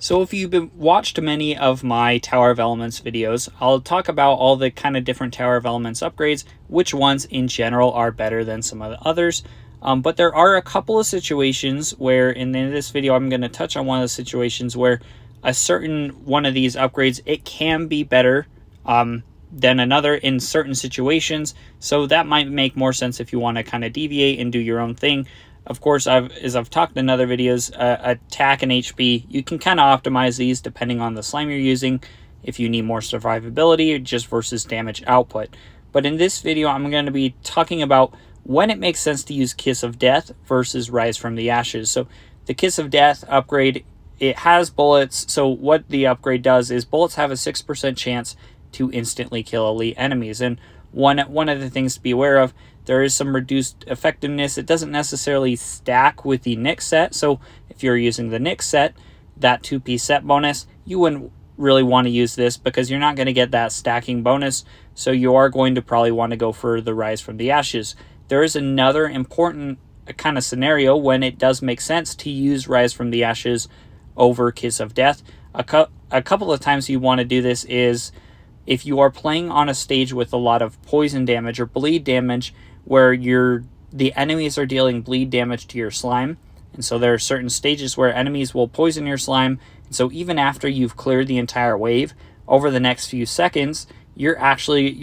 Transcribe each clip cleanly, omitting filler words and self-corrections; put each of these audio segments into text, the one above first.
So if you've watched many of my Tower of Elements videos, I'll talk about all the kind of different Tower of Elements upgrades, which ones in general are better than some of the others. But there are a couple of situations where, in this video, I'm going to touch on one of the situations where a certain one of these upgrades, it can be better than another in certain situations. So that might make more sense if you want to kind of deviate and do your own thing. Of course, as I've talked in other videos, attack and HP, you can kind of optimize these depending on the slime you're using, if you need more survivability just versus damage output. But in this video, I'm going to be talking about when it makes sense to use Kiss of Death versus Rise from the Ashes. So the Kiss of Death upgrade, it has bullets. So what the upgrade does is bullets have a 6% chance to instantly kill elite enemies. And one of the things to be aware of, there is some reduced effectiveness. It doesn't necessarily stack with the Nyx set. So if you're using the Nyx set, that 2-piece set bonus, you wouldn't really want to use this because you're not going to get that stacking bonus. So you are going to probably want to go for the Rise from the Ashes. There is another important kind of scenario when it does make sense to use Rise from the Ashes over Kiss of Death. A couple of times you want to do this is if you are playing on a stage with a lot of poison damage or bleed damage, where the enemies are dealing bleed damage to your slime. And so there are certain stages where enemies will poison your slime. And so even after you've cleared the entire wave, over the next few seconds, your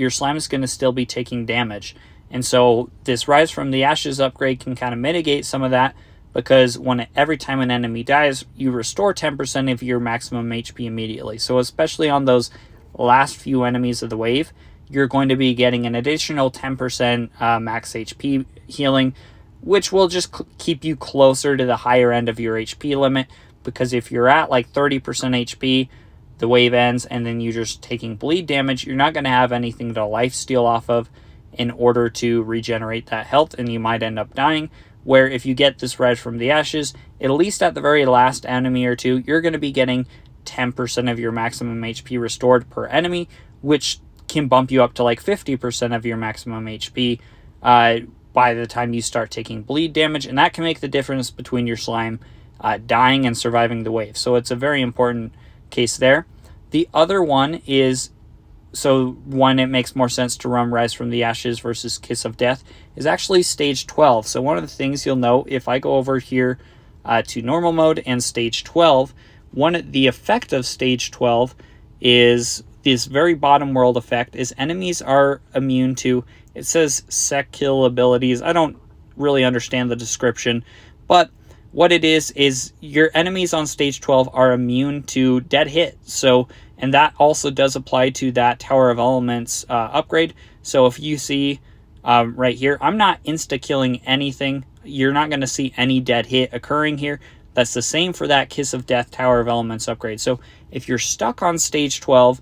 slime is going to still be taking damage. And so this Rise from the Ashes upgrade can kind of mitigate some of that, because every time an enemy dies, you restore 10% of your maximum HP immediately. So especially on those last few enemies of the wave, you're going to be getting an additional 10% max HP healing, which will just keep you closer to the higher end of your HP limit. Because if you're at like 30% HP, the wave ends, and then you're just taking bleed damage, you're not going to have anything to lifesteal off of in order to regenerate that health, and you might end up dying. Where if you get this Rise from the Ashes, at least at the very last enemy or two, you're going to be getting 10% of your maximum HP restored per enemy, which can bump you up to like 50% of your maximum HP by the time you start taking bleed damage. And that can make the difference between your slime dying and surviving the wave. So it's a very important case there. The other one is, so one, it makes more sense to run Rise from the Ashes versus Kiss of Death, is actually stage 12. So one of the things you'll note, if I go over here to normal mode and stage 12, the effect of stage 12 is this very bottom world effect, is enemies are immune to, it says sec kill abilities. I don't really understand the description, but what it is your enemies on stage 12 are immune to dead hit. So, and that also does apply to that Tower of Elements upgrade. So if you see right here, I'm not insta-killing anything. You're not going to see any dead hit occurring here. That's the same for that Kiss of Death Tower of Elements upgrade. So if you're stuck on stage 12,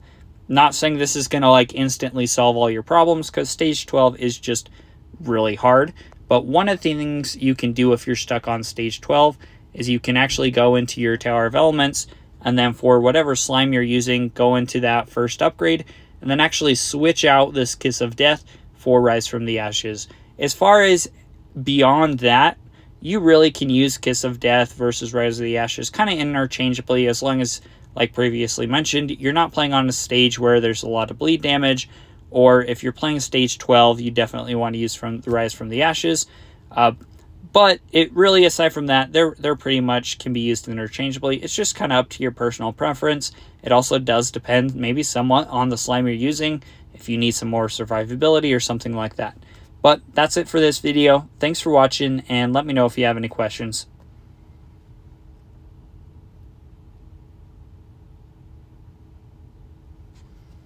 not saying this is going to like instantly solve all your problems, because stage 12 is just really hard. But one of the things you can do if you're stuck on stage 12 is you can actually go into your Tower of Elements, and then for whatever slime you're using, go into that first upgrade, and then actually switch out this Kiss of Death for Rise from the Ashes. As far as beyond that, you really can use Kiss of Death versus Rise of the Ashes kind of interchangeably, as long as, like previously mentioned, you're not playing on a stage where there's a lot of bleed damage, or if you're playing stage 12, you definitely want to use the Rise from the Ashes. But it really, aside from that, they're pretty much can be used interchangeably. It's just kind of up to your personal preference. It also does depend maybe somewhat on the slime you're using, if you need some more survivability or something like that. But that's it for this video. Thanks for watching, and let me know if you have any questions.